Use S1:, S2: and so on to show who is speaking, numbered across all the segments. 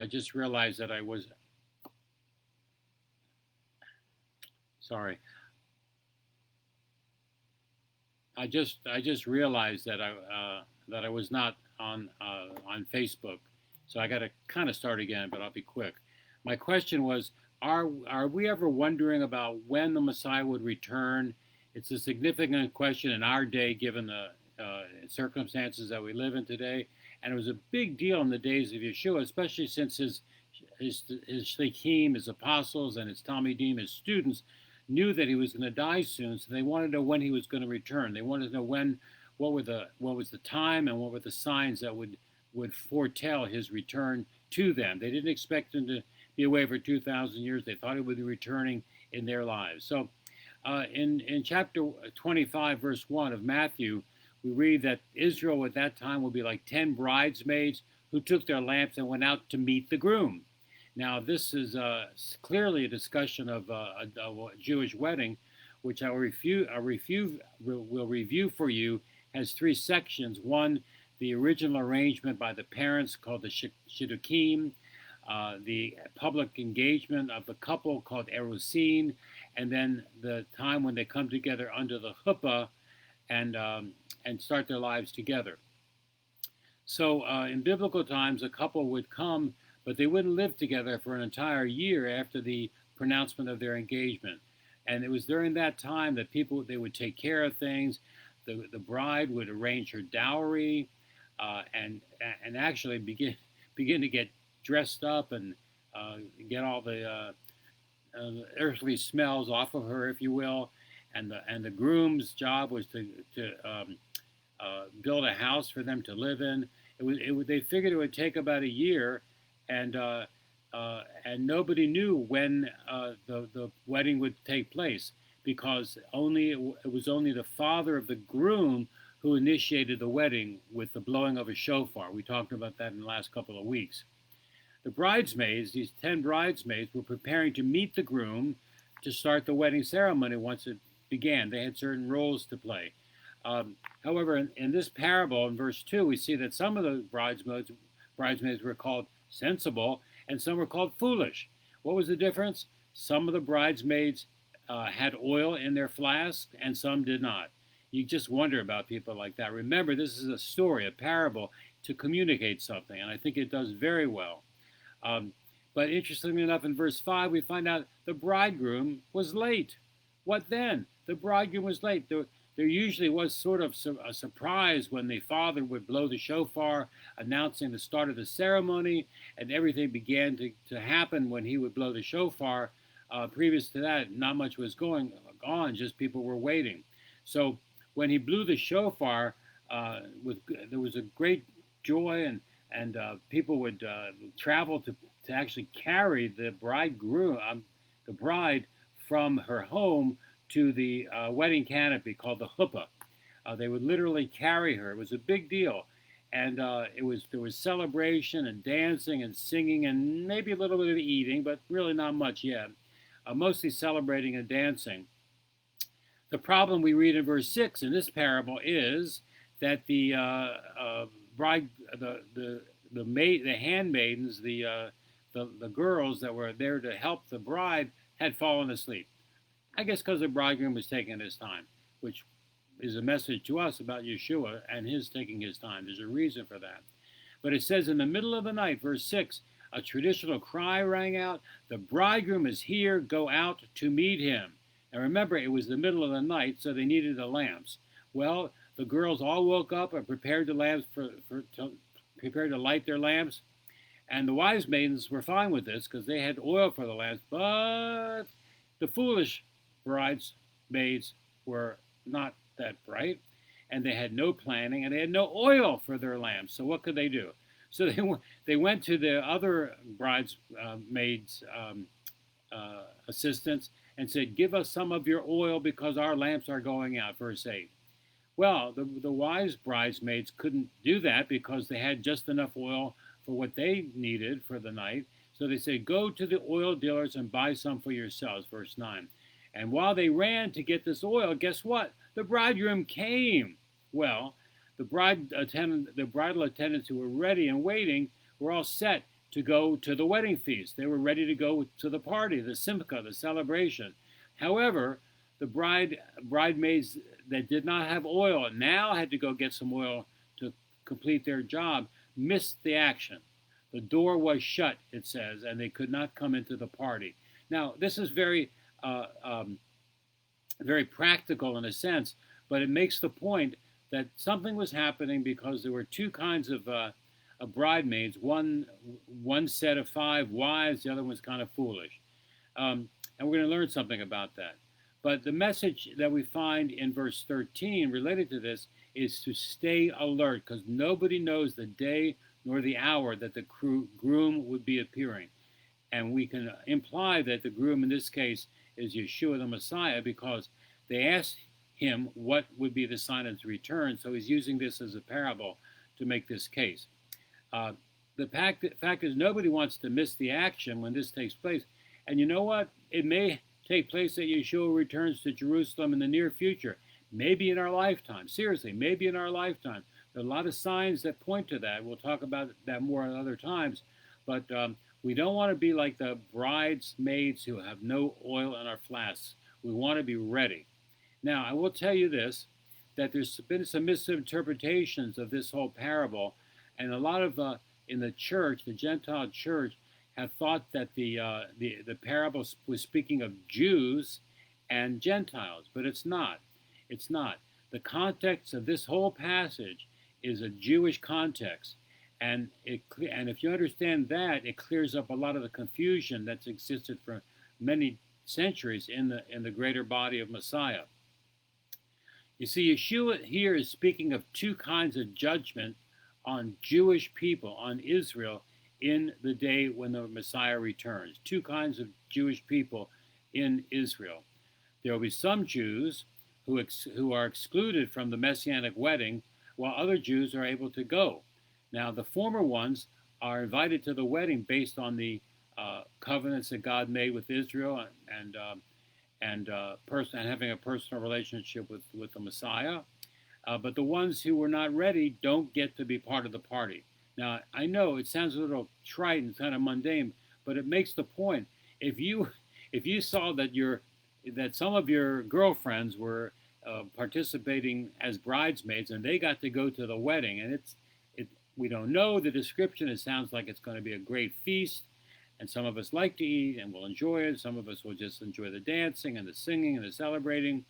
S1: I just realized that I was sorry. I just realized that I was not on Facebook, so I got to kind of start again, but I'll be quick. My question was: Are we ever wondering about when the Messiah would return? It's a significant question in our day, given the circumstances that we live in today, and it was a big deal in the days of Yeshua, especially since his shlichim, his apostles, and his talmidim, his students, knew that he was going to die soon, so they wanted to know when he was going to return. They wanted to know what was the time and what were the signs that would foretell his return to them. They didn't expect him to be away for 2,000 years. They thought he would be returning in their lives. So, in chapter 25, verse 1 of Matthew, we read that Israel at that time will be like 10 bridesmaids who took their lamps and went out to meet the groom. Now, this is clearly a discussion of a Jewish wedding, which will review for you, has three sections. One, the original arrangement by the parents called the Shidduchim, the public engagement of the couple called Erusin, and then the time when they come together under the chuppah and start their lives together. So in biblical times, a couple would come, but they wouldn't live together for an entire year after the pronouncement of their engagement. And it was during that time that they would take care of things. The bride would arrange her dowry, and actually begin to get dressed up and get all the earthly smells off of her, if you will. And the groom's job was to build a house for them to live in. They figured it would take about a year, and nobody knew when the wedding would take place, because it was only the father of the groom who initiated the wedding with the blowing of a shofar. We talked about that in the last couple of weeks. The bridesmaids, these 10 bridesmaids, were preparing to meet the groom to start the wedding ceremony once it began. They had certain roles to play. However, in this parable, in verse 2, we see that some of the bridesmaids were called sensible and some were called foolish. What was the difference? Some of the bridesmaids had oil in their flask and some did not. You just wonder about people like that. Remember, this is a story, a parable, to communicate something, and I think it does very well. But interestingly enough, in verse 5, we find out the bridegroom was late. What then? The bridegroom was late. There usually was sort of a surprise when the father would blow the shofar, announcing the start of the ceremony, and everything began to happen when he would blow the shofar. Previous to that, not much was going on, just people were waiting. So when he blew the shofar, there was a great joy, and people would travel to actually carry the bride from her home to the wedding canopy called the chuppah. They would literally carry her. It was a big deal, and there was celebration and dancing and singing and maybe a little bit of eating, but really not much yet. Mostly celebrating and dancing. The problem we read in verse 6 in this parable is that the bride, the handmaidens, the girls that were there to help the bride had fallen asleep. I guess because the bridegroom was taking his time, which is a message to us about Yeshua and his taking his time. There's a reason for that. But it says in the middle of the night, verse 6, a traditional cry rang out, "The bridegroom is here, go out to meet him." And remember, it was the middle of the night, so they needed the lamps. Well, the girls all woke up and prepared the lamps prepared to light their lamps. And the wise maidens were fine with this because they had oil for the lamps. But the foolish bridesmaids were not that bright, and they had no planning, and they had no oil for their lamps. So what could they do? So they went to the other bridesmaids' assistants and said, "Give us some of your oil because our lamps are going out," verse 8. Well, the wise bridesmaids couldn't do that because they had just enough oil for what they needed for the night. So they said, "Go to the oil dealers and buy some for yourselves," verse 9. And while they ran to get this oil, guess what? The bridegroom came. Well, the bridal attendants who were ready and waiting were all set. to go to the wedding feast. They were ready to go to the party, the simcha, the celebration. However, the bridesmaids that did not have oil now had to go get some oil to complete their job, missed the action. The door was shut, it says, and they could not come into the party. Now, this is uh, um, very practical in a sense, but it makes the point that something was happening because there were two kinds of bridesmaids. One set of five wives, the other one's kind of foolish, and we're going to learn something about that. But the message that we find in verse 13 related to this is to stay alert, because nobody knows the day nor the hour that the groom would be appearing. And we can imply that the groom in this case is Yeshua the Messiah, because they asked him what would be the sign of his return. So he's using this as a parable to make this case. The fact is, nobody wants to miss the action when this takes place. And you know what? It may take place that Yeshua returns to Jerusalem in the near future, maybe in our lifetime. Seriously, maybe in our lifetime. There are a lot of signs that point to that. We'll talk about that more at other times. But we don't want to be like the bridesmaids who have no oil in our flasks. We want to be ready. Now, I will tell you this, that there's been some misinterpretations of this whole parable, and a lot of in the church, the Gentile church, have thought that the parable was speaking of Jews and Gentiles, but it's not. It's not. The context of this whole passage is a Jewish context, and if you understand that, it clears up a lot of the confusion that's existed for many centuries in the greater body of Messiah. You see, Yeshua here is speaking of two kinds of judgment on Jewish people, on Israel, in the day when the Messiah returns. Two kinds of Jewish people in Israel. There will be some Jews who are excluded from the Messianic wedding, while other Jews are able to go. Now, the former ones are invited to the wedding based on the covenants that God made with Israel and having a personal relationship with the Messiah. But the ones who were not ready don't get to be part of the party. Now, I know it sounds a little trite and kind of mundane, but it makes the point. If you saw that some of your girlfriends were participating as bridesmaids and they got to go to the wedding, and we don't know the description. It sounds like it's going to be a great feast, and some of us like to eat and will enjoy it. Some of us will just enjoy the dancing and the singing and the celebrating,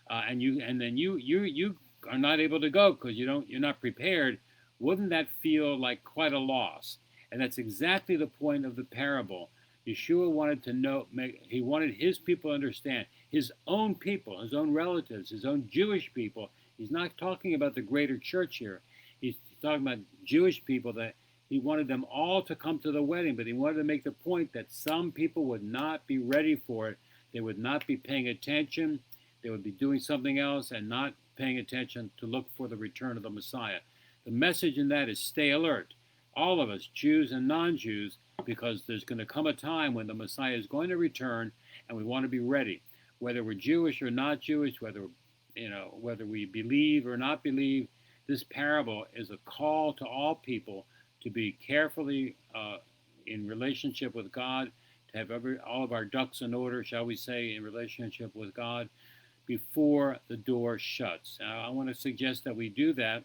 S1: and then you are not able to go because you're not prepared. Wouldn't that feel like quite a loss? And that's exactly the point of the parable. Yeshua wanted to know, he wanted his people to understand, his own people, his own relatives, his own Jewish people. He's not talking about the greater church here. He's talking about Jewish people, that he wanted them all to come to the wedding, but he wanted to make the point that some people would not be ready for it. They would not be paying attention. They would be doing something else and not paying attention to look for the return of the Messiah. The message in that is stay alert. All of us, Jews and non-Jews, because there's going to come a time when the Messiah is going to return, and we want to be ready. Whether we're Jewish or not Jewish, whether we believe or not believe, this parable is a call to all people to be carefully in relationship with God, to have all of our ducks in order, shall we say, in relationship with God before the door shuts. Now, I want to suggest that we do that.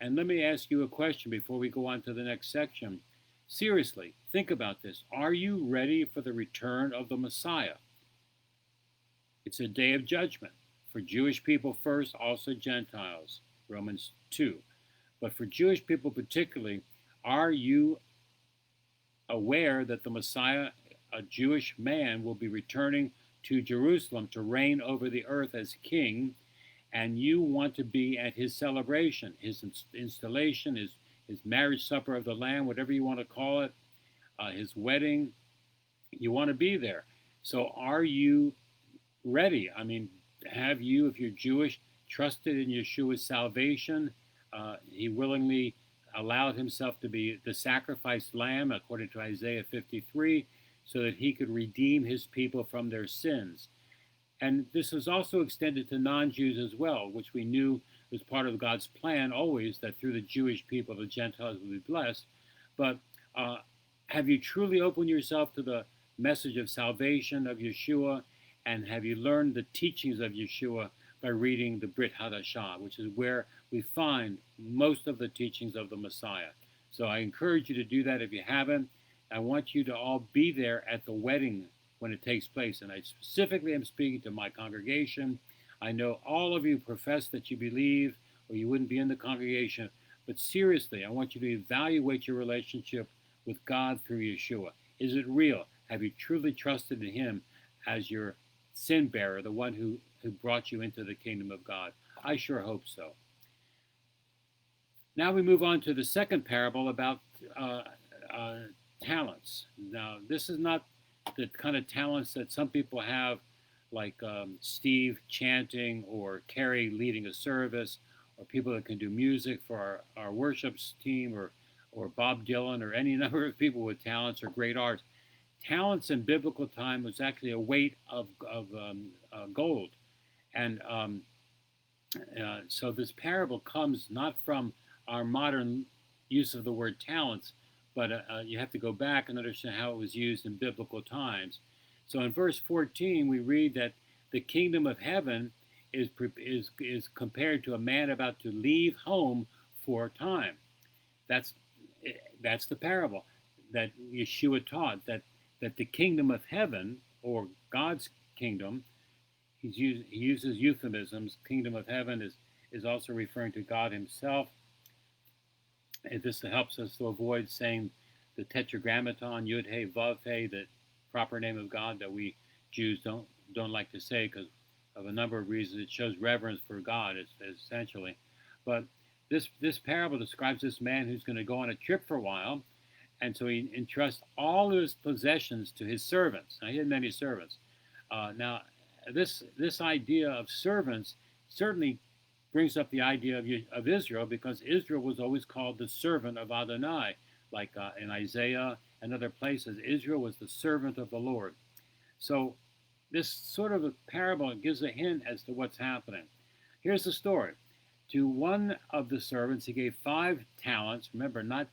S1: And let me ask you a question before we go on to the next section. Seriously, think about this. Are you ready for the return of the Messiah? It's a day of judgment. For Jewish people first, also Gentiles, Romans 2. But for Jewish people particularly, are you aware that the Messiah, a Jewish man, will be returning to Jerusalem to reign over the earth as king, and you want to be at his celebration, his installation, his marriage supper of the Lamb, whatever you want to call it, his wedding? You want to be there. So are you ready? I mean, have you, if you're Jewish, trusted in Yeshua's salvation? He willingly allowed himself to be the sacrificed lamb, according to Isaiah 53, so that he could redeem his people from their sins. And this is also extended to non-Jews as well, which we knew was part of God's plan always, that through the Jewish people, the Gentiles would be blessed. But Have you truly opened yourself to the message of salvation of Yeshua? And have you learned the teachings of Yeshua by reading the Brit Hadashah, which is where we find most of the teachings of the Messiah? So I encourage you to do that if you haven't. I want you to all be there at the wedding when it takes place. And I specifically am speaking to my congregation. I know all of you profess that you believe, or you wouldn't be in the congregation. But seriously, I want you to evaluate your relationship with God through Yeshua. Is it real? Have you truly trusted in Him as your sin bearer, the one who brought you into the kingdom of God? I sure hope so. Now we move on to the second parable about talents. Now, this is not the kind of talents that some people have, like Steve chanting, or Carrie leading a service, or people that can do music for our worship team, or Bob Dylan, or any number of people with talents or great arts. Talents in biblical time was actually a weight of gold. And so this parable comes not from our modern use of the word talents, but you have to go back and understand how it was used in biblical times. So in verse 14, we read that the kingdom of heaven is compared to a man about to leave home for a time. That's the parable that Yeshua taught, that the kingdom of heaven, or God's kingdom, he uses euphemisms. Kingdom of heaven is also referring to God Himself. And this helps us to avoid saying the tetragrammaton, Yud He Vav He, the proper name of God that we Jews don't like to say because of a number of reasons. It shows reverence for God, essentially. But this parable describes this man who's going to go on a trip for a while, and so he entrusts all of his possessions to his servants. Now, he had many servants. Now, this idea of servants certainly brings up the idea of Israel, because Israel was always called the servant of Adonai, like in Isaiah and other places. Israel was the servant of the Lord. So this sort of a parable gives a hint as to what's happening. Here's the story. To one of the servants, he gave 5 talents. Remember, not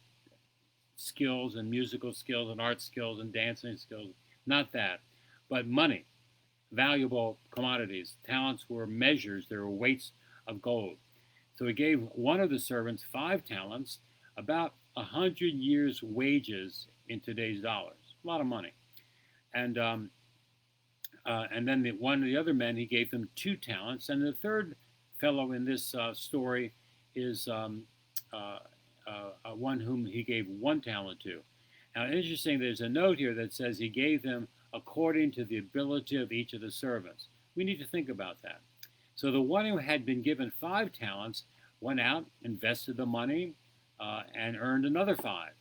S1: skills and musical skills and art skills and dancing skills, not that, but money, valuable commodities. Talents were measures, they were weights of gold. So he gave one of the servants 5 talents, about 100 years' wages in today's dollars. A lot of money. And then one of the other men, he gave them 2 talents. And the third fellow in this story is one whom he gave 1 talent to. Now, interesting, there's a note here that says he gave them according to the ability of each of the servants. We need to think about that. So the one who had been given 5 talents went out, invested the money, and earned another 5.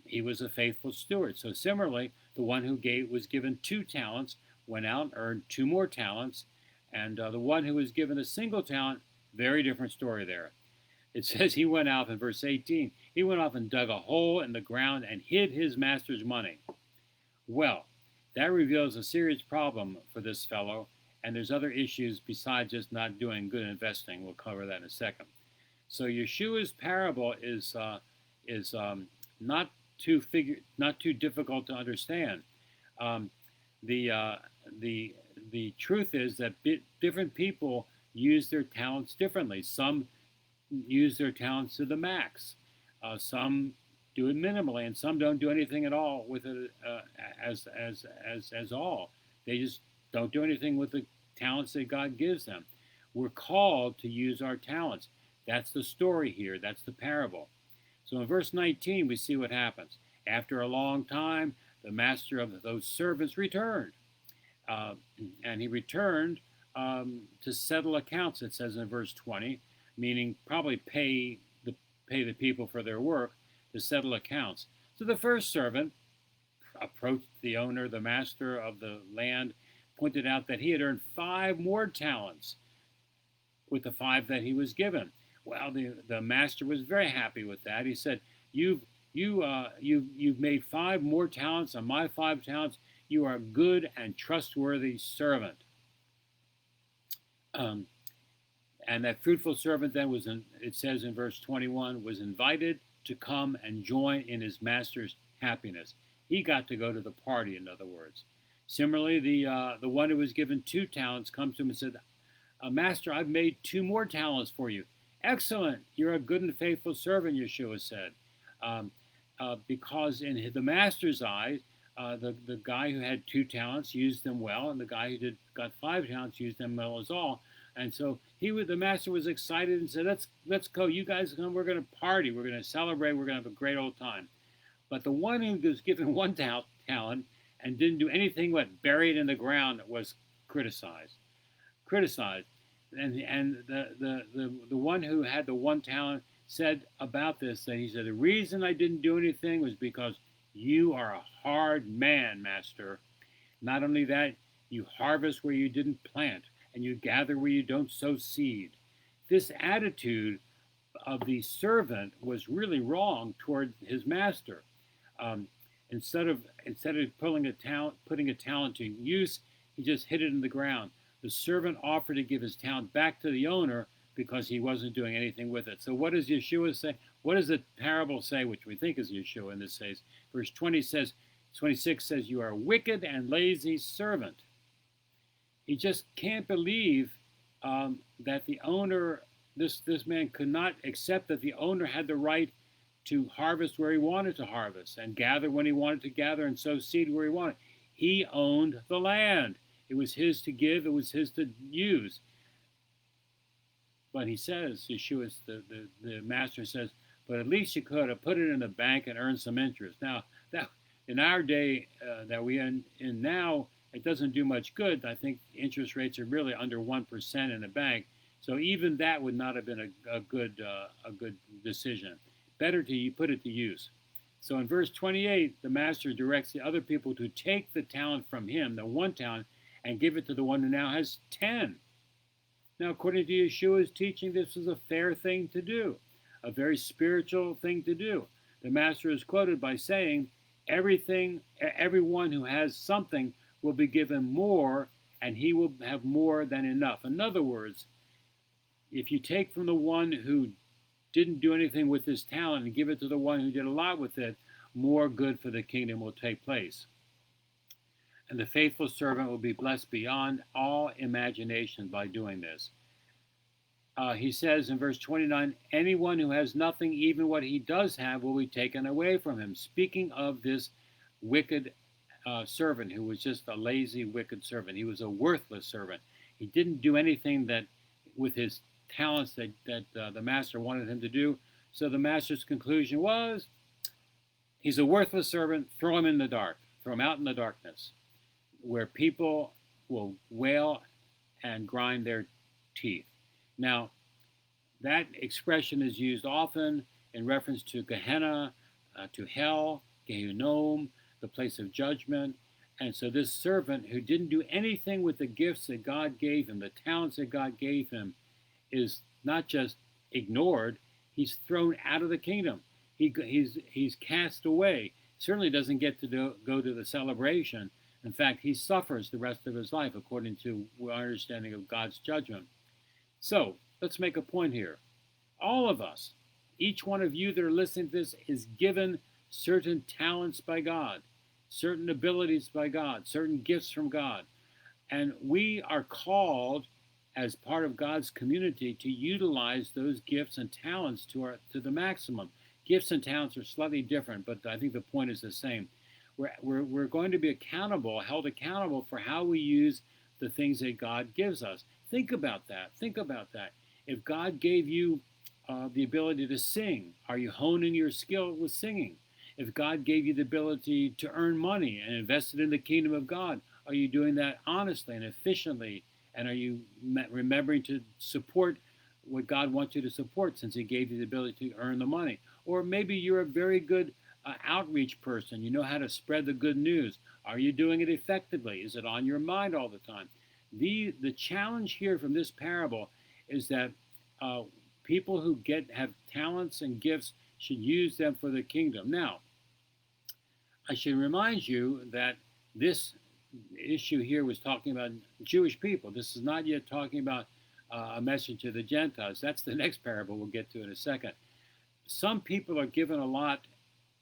S1: He was a faithful steward. So similarly, the one who was given 2 talents went out, earned 2 more talents, and the one who was given a single talent, very different story there. It says he went out in verse 18, he went off and dug a hole in the ground and hid his master's money. Well, that reveals a serious problem for this fellow, and there's other issues besides just not doing good investing. We'll cover that in a second. So Yeshua's parable is not too difficult to understand. The truth is that different people use their talents differently. Some use their talents to the max. Some do it minimally, and some don't do anything at all with it as all. They just don't do anything with the talents that God gives them. We're called to use our talents. That's the story here. That's the parable. So in verse 19, we see what happens. After a long time, the master of those servants returned. And he returned to settle accounts, it says in verse 20, meaning probably pay the people for their work, to settle accounts. So the first servant approached the owner, the master of the land, pointed out that he had earned 5 more talents with the 5 that he was given. Well, the master was very happy with that. He said, "You've made 5 more talents on my 5 talents. You are a good and trustworthy servant." And that fruitful servant then it says in verse 21, was invited to come and join in his master's happiness. He got to go to the party, in other words. Similarly, the one who was given 2 talents comes to him and said, Master, I've made 2 more talents for you. Excellent. You're a good and faithful servant, Yeshua said. Because in the master's eyes, the guy who had 2 talents used them well, and the guy who got 5 talents used them well as all. And so the master was excited and said, let's go. You guys come. We're going to party. We're going to celebrate. We're going to have a great old time. But the one who was given 1 talent and didn't do anything but bury it in the ground was criticized. And the one who had the 1 talent said about this, that he said, the reason I didn't do anything was because you are a hard man, master. Not only that, you harvest where you didn't plant, and you gather where you don't sow seed. This attitude of the servant was really wrong toward his master. Instead of putting a talent to use, he just hid it in the ground. The servant offered to give his talent back to the owner because he wasn't doing anything with it. So what does Yeshua say? What does the parable say, which we think is Yeshua in this case? Verse 26 says, you are a wicked and lazy servant. He just can't believe that the owner, this man could not accept that the owner had the right to harvest where he wanted to harvest and gather when he wanted to gather and sow seed where he wanted. He owned the land. It was his to give. It was his to use. But he says, Yeshua, the master says, but at least you could have put it in the bank and earned some interest. Now, that in our day that we are in now, it doesn't do much good. I think interest rates are really under 1% in the bank. So even that would not have been a good decision. Better to put it to use. So in verse 28, the master directs the other people to take the talent from him, the 1 talent, and give it to the one who now has 10. Now, according to Yeshua's teaching, this is a fair thing to do, a very spiritual thing to do. The master is quoted by saying, everyone who has something will be given more, and he will have more than enough. In other words, if you take from the one who didn't do anything with his talent and give it to the one who did a lot with it, more good for the kingdom will take place. And the faithful servant will be blessed beyond all imagination by doing this. He says in verse 29, anyone who has nothing, even what he does have, will be taken away from him. Speaking of this wicked servant who was just a lazy, wicked servant. He was a worthless servant. He didn't do anything that with his talents that the master wanted him to do. So the master's conclusion was, he's a worthless servant, throw him in the dark, throw him out in the darkness, where people will wail and grind their teeth. Now, that expression is used often in reference to Gehenna, to hell, Gehinnom, the place of judgment. And so this servant who didn't do anything with the gifts that God gave him, the talents that God gave him, is not just ignored, he's thrown out of the kingdom. He's cast away. Certainly doesn't get to go to the celebration. In fact, he suffers the rest of his life according to our understanding of God's judgment. So, let's make a point here. All of us, each one of you that are listening to this, is given certain talents by God, certain abilities by God, certain gifts from God. And we are called as part of God's community to utilize those gifts and talents to the maximum. Gifts and talents are slightly different, but I think the point is the same. We're going to be held accountable for how we use the things that God gives us. Think about that. If God gave you the ability to sing, are you honing your skill with singing? If God gave you the ability to earn money and invest it in the kingdom of God, are you doing that honestly and efficiently? And are you remembering to support what God wants you to support since he gave you the ability to earn the money? Or maybe you're a very good outreach person. You know how to spread the good news. Are you doing it effectively? Is it on your mind all the time? The challenge here from this parable is that people who have talents and gifts should use them for the kingdom. Now, I should remind you that this issue here was talking about Jewish people. This is not yet talking about a message to the Gentiles. That's the next parable we'll get to in a second. Some people are given a lot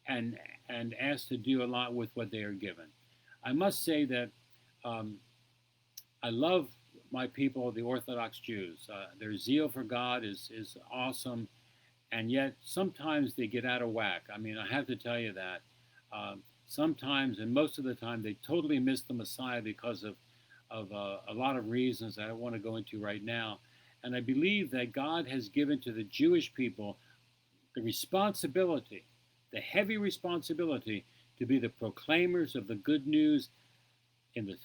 S1: and and asked to do a lot with what they are given. I must say that um, I love my people, the Orthodox Jews. Their zeal for God is awesome, and yet sometimes they get out of whack. I mean, I have to tell you that. Sometimes, and most of the time, they totally miss the Messiah because of a lot of reasons I don't want to go into right now. And I believe that God has given to the Jewish people the responsibility, the heavy responsibility, to be the proclaimers of the good news in the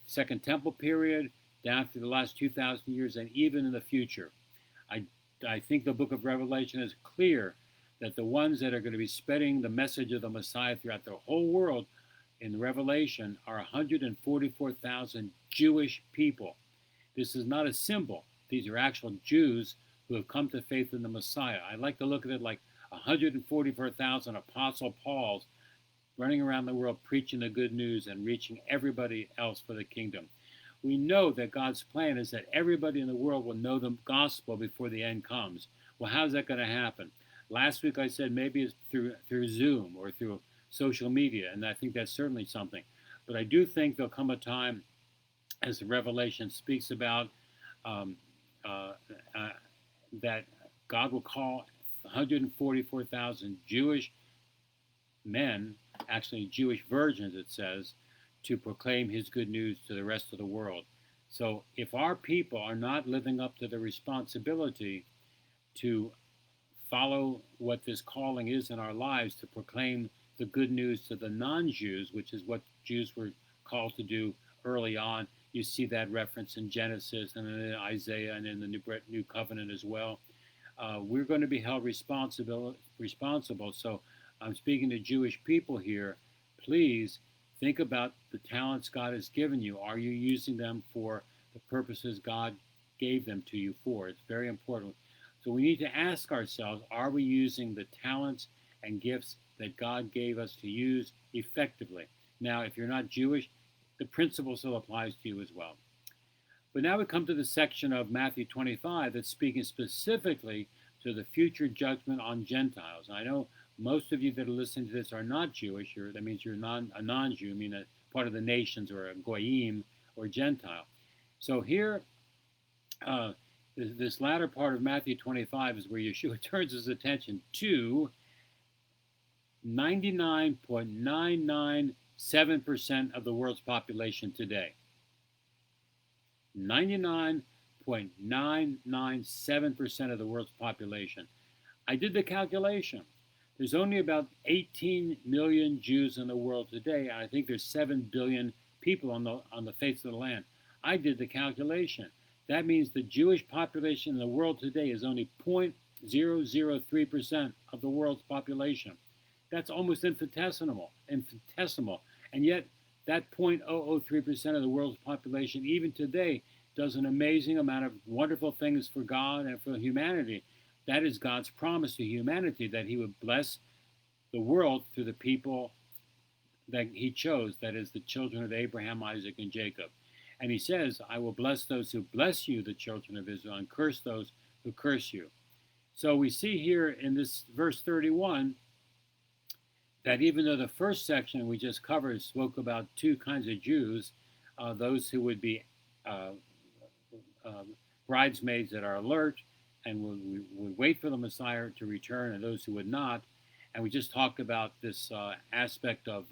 S1: Second Temple period, down through the last 2,000 years, and even in the future. I, I think the book of Revelation is clear that the ones that are going to be spreading the message of the Messiah throughout the whole world in Revelation are 144,000 Jewish people. This is not a symbol. These are actual Jews who have come to faith in the Messiah. I like to look at it like 144,000 Apostle Pauls running around the world preaching the good news and reaching everybody else for the kingdom. We know that God's plan is that everybody in the world will know the gospel before the end comes. Well, how's that going to happen? Last week I said maybe it's through Zoom or through social media, and I think that's certainly something. But I do think there'll come a time, as the Revelation speaks about, um, uh, that God will call 144,000 Jewish men, actually Jewish virgins, it says, to proclaim his good news to the rest of the world. So if our people are not living up to the responsibility to follow what this calling is in our lives, to proclaim the good news to the non-Jews, which is what Jews were called to do early on. You see that reference in Genesis and in Isaiah and in the New Covenant as well. We're going to be held responsible. So I'm speaking to Jewish people here. Please think about the talents God has given you. Are you using them for the purposes God gave them to you for? It's very important. So we need to ask ourselves, are we using the talents and gifts that God gave us to use effectively? Now, if you're not Jewish, the principle still applies to you as well. But now we come to the section of Matthew 25 that's speaking specifically to the future judgment on Gentiles. And I know most of you that are listening to this are not Jewish. That means you're a non-Jew, I mean a part of the nations, or a goyim or Gentile. So here, this latter part of Matthew 25 is where Yeshua turns his attention to 99.997% of the world's population today. 99.997% of the world's population. I did the calculation. There's only about 18 million Jews in the world today, and I think there's 7 billion people on the face of the land. I did the calculation. That means the Jewish population in the world today is only 0.003% of the world's population. That's almost infinitesimal. And yet, that 0.003% of the world's population, even today, does an amazing amount of wonderful things for God and for humanity. That is God's promise to humanity, that he would bless the world through the people that he chose, that is the children of Abraham, Isaac, and Jacob. And he says, I will bless those who bless you, the children of Israel, and curse those who curse you. So we see here in this verse 31 that even though the first section we just covered spoke about two kinds of Jews, those who would be bridesmaids that are alert and would wait for the Messiah to return, and those who would not. And we just talked about this aspect of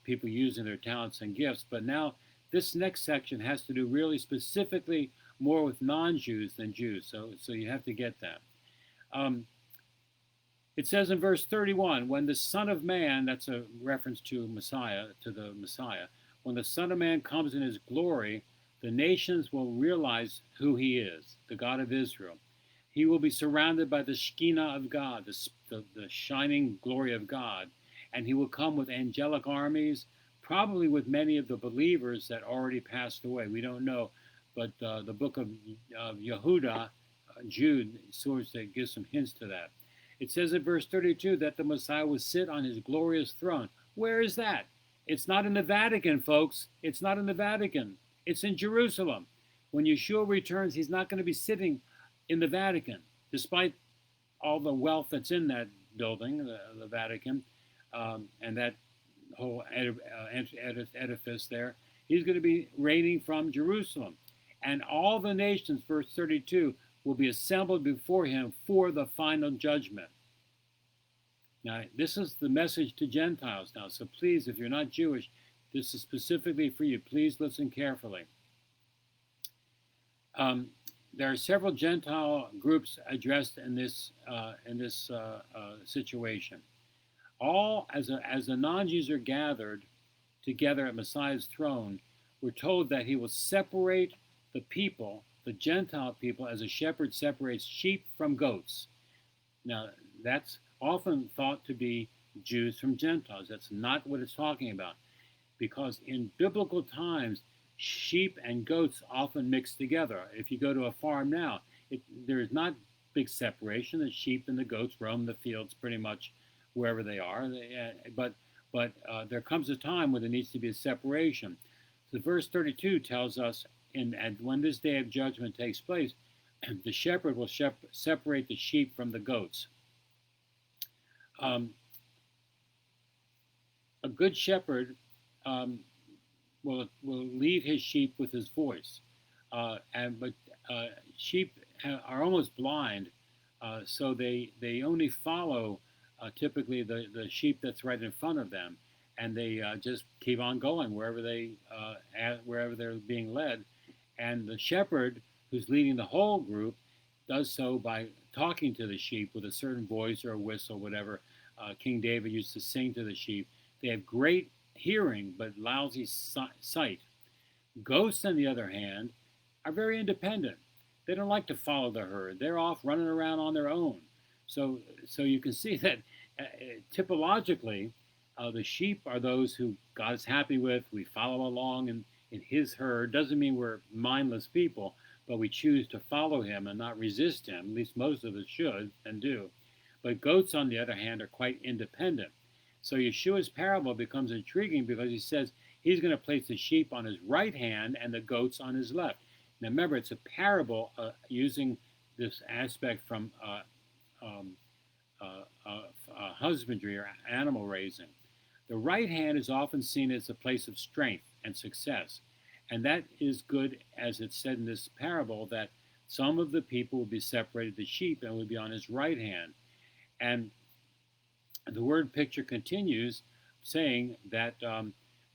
S1: people using their talents and gifts. But now this next section has to do really specifically more with non-Jews than Jews. So you have to get that. It says in verse 31, when the Son of Man, that's a reference to Messiah, to the Messiah, when the Son of Man comes in his glory, the nations will realize who he is, the God of Israel. He will be surrounded by the Shekinah of God, the shining glory of God, and he will come with angelic armies, probably with many of the believers that already passed away. We don't know, but the book of Yehuda, Jude, sort of gives some hints to that. It says in verse 32 that the Messiah will sit on his glorious throne. Where is that? It's not in the Vatican, folks. It's not in the Vatican. It's in Jerusalem. When Yeshua returns, he's not going to be sitting in the Vatican, despite all the wealth that's in that building, the Vatican, and that whole edifice there. He's going to be reigning from Jerusalem. And all the nations, verse 32, will be assembled before him for the final judgment. Now, this is the message to Gentiles now. So please, if you're not Jewish, this is specifically for you. Please listen carefully. There are several Gentile groups addressed in this situation. All, as the non-Jews are gathered together at Messiah's throne, we're told that he will separate the people, the Gentile people, as a shepherd separates sheep from goats. Now, that's often thought to be Jews from Gentiles. That's not what it's talking about, because in biblical times, sheep and goats often mix together. If you go to a farm now, there is not big separation. The sheep and the goats roam the fields pretty much wherever they are. But there comes a time when there needs to be a separation. So verse 32 tells us, and when this day of judgment takes place, the shepherd will separate the sheep from the goats. A good shepherd will lead his sheep with his voice, but sheep are almost blind, so they only follow typically the sheep that's right in front of them, and they just keep on going wherever they're being led. And the shepherd, who's leading the whole group, does so by talking to the sheep with a certain voice or a whistle, whatever. King David used to sing to the sheep. They have great hearing, but lousy sight. Ghosts, on the other hand, are very independent. They don't like to follow the herd. They're off running around on their own. So you can see that typologically, the sheep are those who God is happy with. We follow along in his herd. Doesn't mean we're mindless people, but we choose to follow him and not resist him. At least most of us should and do. But goats, on the other hand, are quite independent. So Yeshua's parable becomes intriguing because he says he's going to place the sheep on his right hand and the goats on his left. Now remember, it's a parable using this aspect from husbandry or animal raising. The right hand is often seen as a place of strength and success. And that is good, as it's said in this parable, that some of the people will be separated, the sheep, and will be on his right hand. And the word picture continues saying that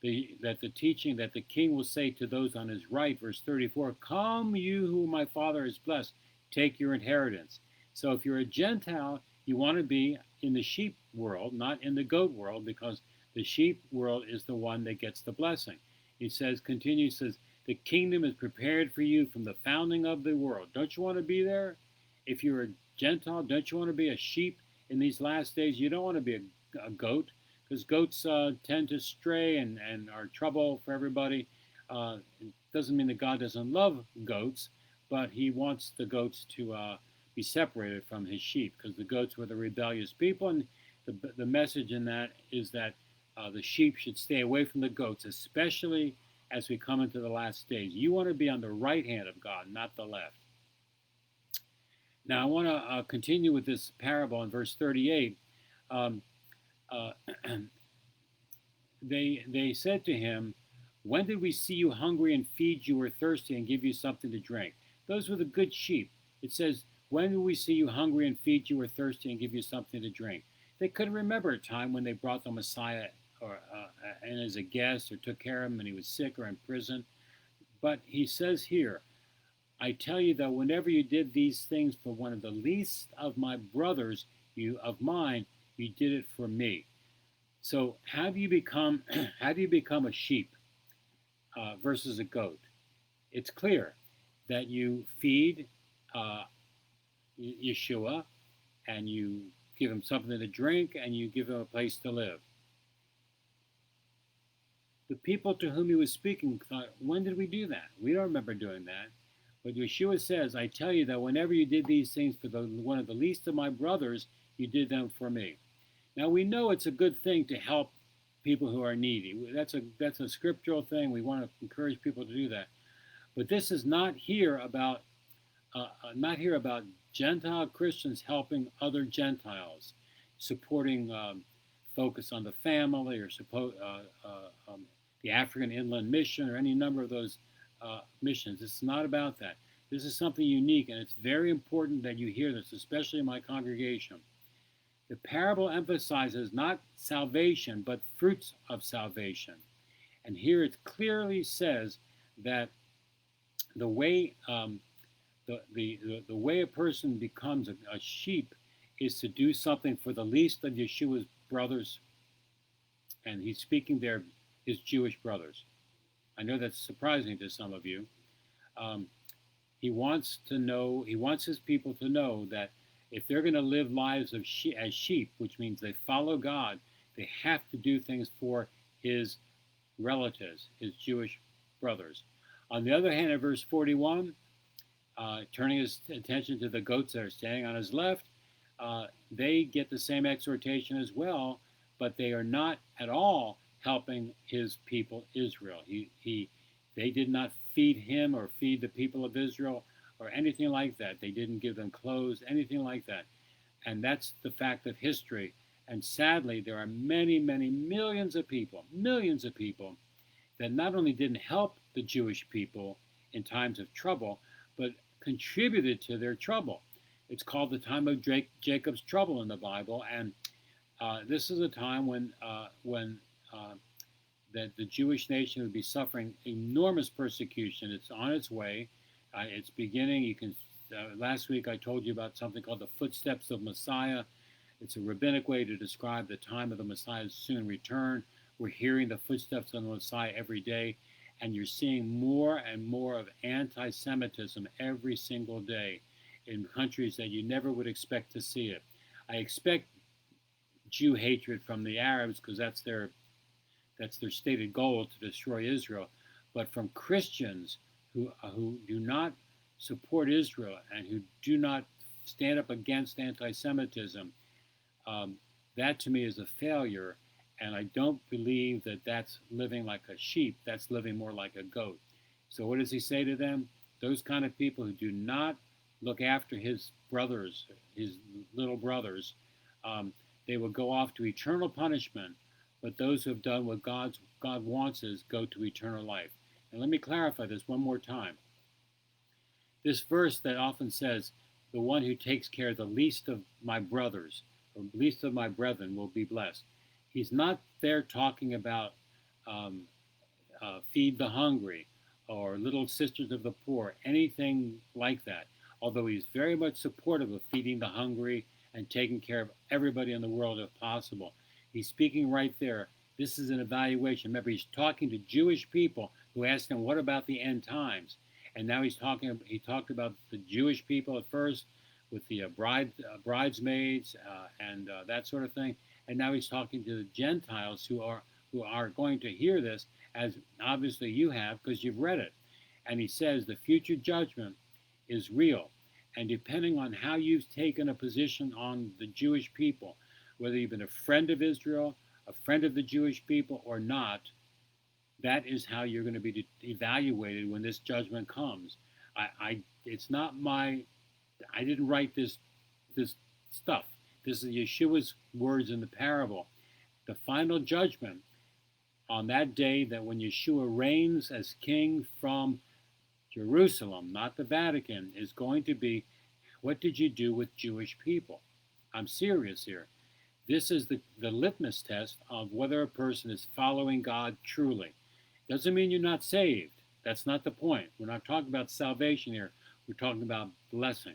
S1: the teaching that the king will say to those on his right, verse 34, "Come, you whom my Father has blessed, take your inheritance." So if you're a Gentile, you want to be in the sheep world, not in the goat world, because the sheep world is the one that gets the blessing. He says, "The kingdom is prepared for you from the founding of the world." Don't you want to be there? If you're a Gentile, don't you want to be a sheep in these last days? You don't want to be a goat, because goats tend to stray and are trouble for everybody. It doesn't mean that God doesn't love goats, but he wants the goats to be separated from his sheep, because the goats were the rebellious people, and the message in that is that the sheep should stay away from the goats, especially as we come into the last days. You want to be on the right hand of God, not the left. Now I want to continue with this parable in verse 38. They said to him, "When did we see you hungry and feed you, or thirsty and give you something to drink?" Those were the good sheep. It says, "When did we see you hungry and feed you, or thirsty and give you something to drink?" They couldn't remember a time when they brought the Messiah and as a guest, or took care of him when he was sick or in prison. But he says here, "I tell you that whenever you did these things for one of the least of my brothers, of mine, you did it for me." So how do you become a sheep versus a goat? It's clear that you feed Yeshua, and you give him something to drink, and you give him a place to live. The people to whom he was speaking thought, when did we do that? We don't remember doing that. But Yeshua says, "I tell you that whenever you did these things for one of the least of my brothers, you did them for me." Now we know it's a good thing to help people who are needy. That's a scriptural thing. We want to encourage people to do that. But this is not here about Gentile Christians helping other Gentiles. supporting focus on the family or the African Inland Mission or any number of those missions. It's not about that. This is something unique, and it's very important that you hear this, especially in my congregation. The parable emphasizes not salvation, but fruits of salvation. And here it clearly says that the way the way a person becomes a sheep is to do something for the least of Yeshua's brothers, and he's speaking there his Jewish brothers. I know that's surprising to some of you. He wants his people to know that if they're going to live lives as sheep, which means they follow God, they have to do things for his relatives, his Jewish brothers. On the other hand, in verse 41, turning his attention to the goats that are standing on his left, they get the same exhortation as well, but they are not at all helping his people Israel. They did not feed him or feed the people of Israel or anything like that. They didn't give them clothes, anything like that. And that's the fact of history. And sadly, there are many, many millions of people that not only didn't help the Jewish people in times of trouble, but contributed to their trouble. It's called the time of Jacob's trouble in the Bible, and this is a time when the Jewish nation would be suffering enormous persecution. It's on its way. It's beginning. You can. Last week I told you about something called the footsteps of Messiah. It's a rabbinic way to describe the time of the Messiah's soon return. We're hearing the footsteps of the Messiah every day, and you're seeing more and more of anti-Semitism every single day in countries that you never would expect to see it. I expect Jew hatred from the Arabs because that's their stated goal, to destroy Israel. But from Christians who do not support Israel and who do not stand up against anti-Semitism, that to me is a failure. And I don't believe that that's living like a sheep. That's living more like a goat. So what does he say to them? Those kind of people who do not look after his brothers, his little brothers, they will go off to eternal punishment. But those who have done what God wants is go to eternal life. And let me clarify this one more time. This verse that often says, the one who takes care of the least of my brothers, or least of my brethren, will be blessed. He's not there talking about feed the hungry or little sisters of the poor, anything like that. Although he's very much supportive of feeding the hungry and taking care of everybody in the world if possible. He's speaking right there. This is an evaluation. Remember, he's talking to Jewish people who asked him, what about the end times? And now he talked about the Jewish people at first with the bridesmaids and that sort of thing. And now he's talking to the Gentiles who are going to hear this, as obviously you have because you've read it. And he says the future judgment is real. And depending on how you've taken a position on the Jewish people, whether you've been a friend of Israel, a friend of the Jewish people or not, that is how you're going to be evaluated when this judgment comes. I didn't write this stuff. This is Yeshua's words in the parable. The final judgment on that day, that when Yeshua reigns as king from Jerusalem, not the Vatican, is going to be, what did you do with Jewish people? I'm serious here. This is the litmus test of whether a person is following God truly. Doesn't mean you're not saved. That's not the point. We're not talking about salvation here. We're talking about blessing.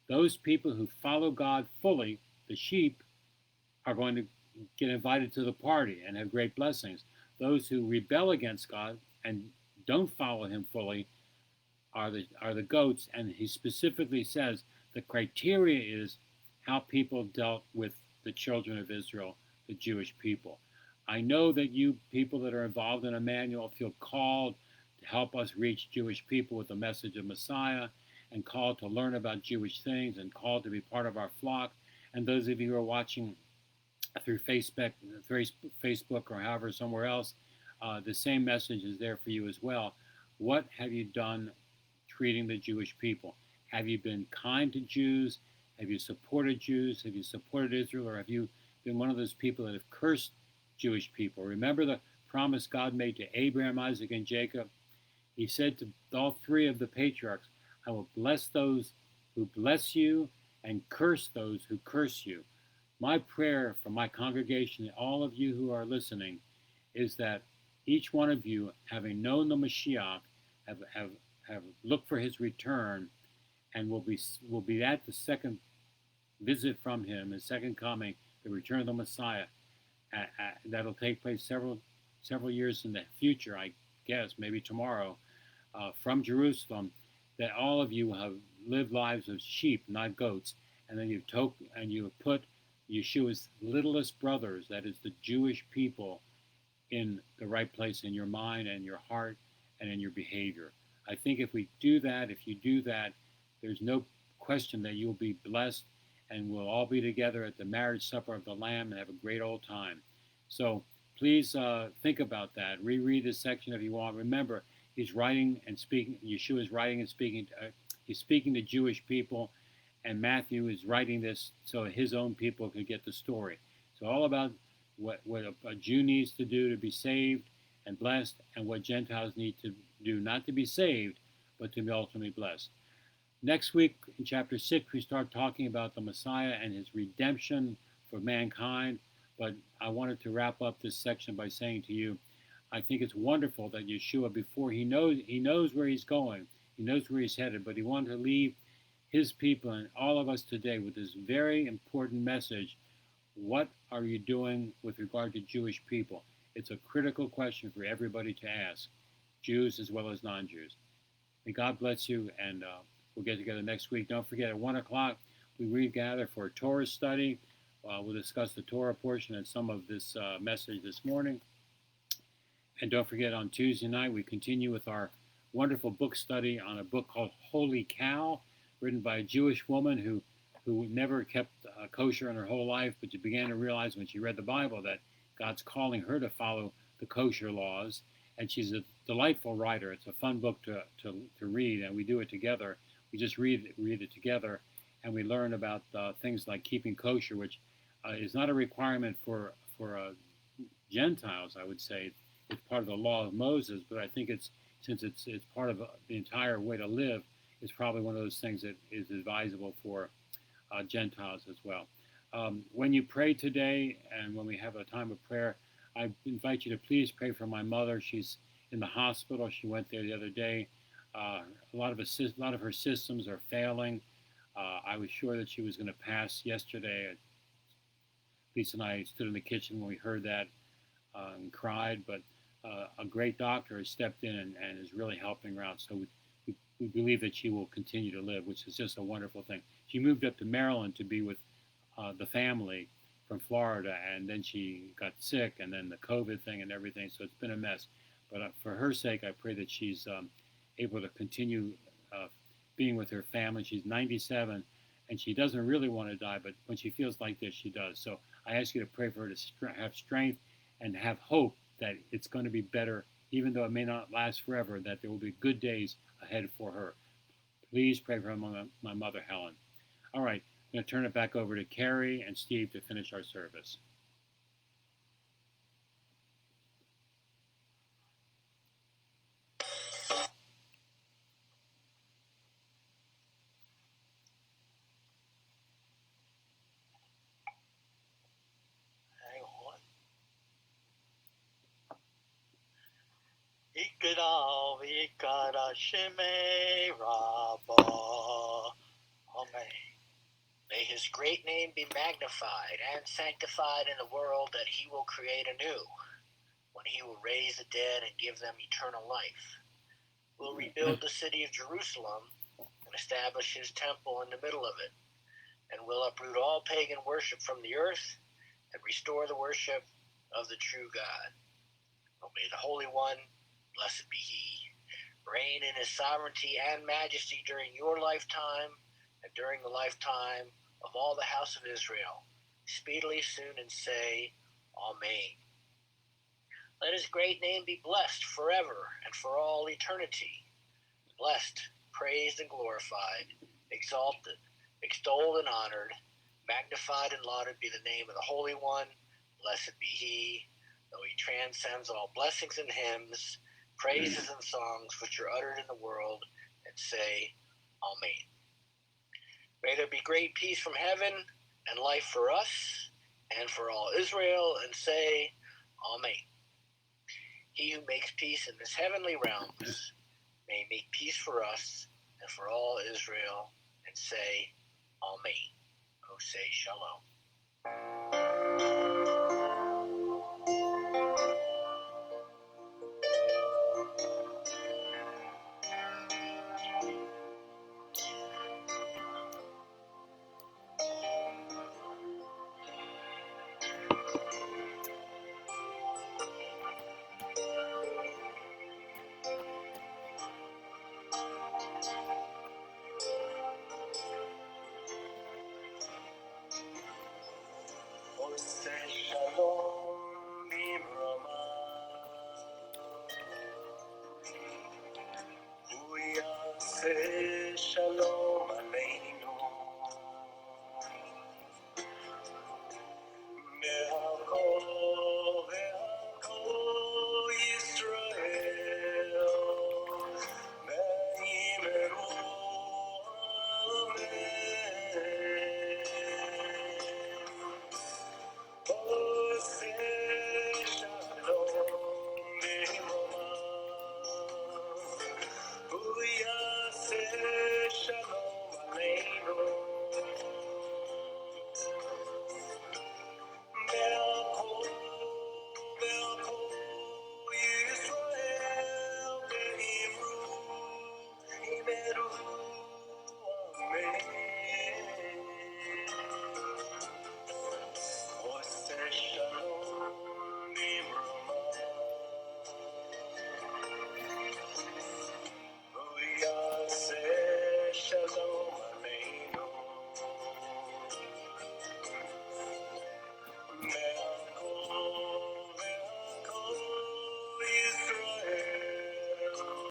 S1: Those people who follow God fully, the sheep, are going to get invited to the party and have great blessings. Those who rebel against God and don't follow him fully are the goats. And he specifically says the criteria is how people dealt with the children of Israel, the Jewish people. I know that you people that are involved in Emmanuel feel called to help us reach Jewish people with the message of Messiah, and called to learn about Jewish things, and called to be part of our flock. And those of you who are watching through Facebook or however somewhere else, the same message is there for you as well. What have you done treating the Jewish people? Have you been kind to Jews? Have you supported Jews? Have you supported Israel? Or have you been one of those people that have cursed Jewish people. Remember the promise God made to Abraham, Isaac, and Jacob? He said to all three of the patriarchs, I will bless those who bless you and curse those who curse you. My prayer for my congregation and all of you who are listening is that each one of you, having known the Mashiach, have looked for his return, and will be at the second visit from him, his second coming, the return of the Messiah. That'll take place several years in the future, I guess, maybe tomorrow, from Jerusalem. That all of you have lived lives of sheep, not goats, and then you have put Yeshua's littlest brothers, that is the Jewish people, in the right place in your mind and your heart and in your behavior. I think if you do that, there's no question that you'll be blessed, and we'll all be together at the marriage supper of the Lamb and have a great old time. So please think about that. Reread this section if you want. Remember, he's writing and speaking. Yeshua is writing and speaking. He's speaking to Jewish people, and Matthew is writing this so his own people could get the story. So all about what a Jew needs to do to be saved and blessed, and what Gentiles need to do, not to be saved, but to be ultimately blessed. Next week, in chapter 6, we start talking about the Messiah and his redemption for mankind. But I wanted to wrap up this section by saying to you, I think it's wonderful that Yeshua, before he knows where he's going, he knows where he's headed, but he wanted to leave his people and all of us today with this very important message. What are you doing with regard to Jewish people? It's a critical question for everybody to ask, Jews as well as non-Jews. May God bless you, and we'll get together next week. Don't forget, at 1 o'clock, we regather for a Torah study. We'll discuss the Torah portion and some of this message this morning. And don't forget, on Tuesday night, we continue with our wonderful book study on a book called Holy Cow, written by a Jewish woman who never kept kosher in her whole life, but she began to realize when she read the Bible that God's calling her to follow the kosher laws. And she's a delightful writer. It's a fun book to read, and we do it together. We just read it together, and we learn about things like keeping kosher, which is not a requirement for Gentiles, I would say. It's part of the law of Moses, but I think since it's part of the entire way to live, it's probably one of those things that is advisable for Gentiles as well. When you pray today, and when we have a time of prayer, I invite you to please pray for my mother. She's in the hospital. She went there the other day. A lot of her systems are failing. I was sure that she was going to pass yesterday. Lisa and I stood in the kitchen when we heard that and cried, but a great doctor has stepped in and is really helping her out. So we believe that she will continue to live, which is just a wonderful thing. She moved up to Maryland to be with the family from Florida, and then she got sick, and then the COVID thing and everything, so it's been a mess. But for her sake, I pray that she's able to continue being with her family. She's 97, and she doesn't really want to die, but when she feels like this, she does. So I ask you to pray for her to have strength and have hope that it's going to be better, even though it may not last forever, that there will be good days ahead for her. Please pray for my mother, Helen. All right, I'm going to turn it back over to Carrie and Steve to finish our service.
S2: May his great name be magnified and sanctified in the world that he will create anew, when he will raise the dead and give them eternal life. Will rebuild the city of Jerusalem and establish his temple in the middle of it, and will uproot all pagan worship from the earth and restore the worship of the true God. Oh, may the Holy One, blessed be he, reign in his sovereignty and majesty during your lifetime and during the lifetime of all the house of Israel, speedily, soon, and say, Amen. Let his great name be blessed forever and for all eternity. Blessed, praised, and glorified, exalted, extolled, and honored, Magnified and lauded be the name of the Holy One. Blessed be he, though he transcends all blessings and hymns, praises and songs which are uttered in the world, and say, Amen. May there be great peace from heaven and life for us and for all Israel, and say, Amen. He who makes peace in this heavenly realms may make peace for us and for all Israel, and say, Amen. Oh, say Shalom. Oh, say Shalom, Imrama. Oh, yeah, say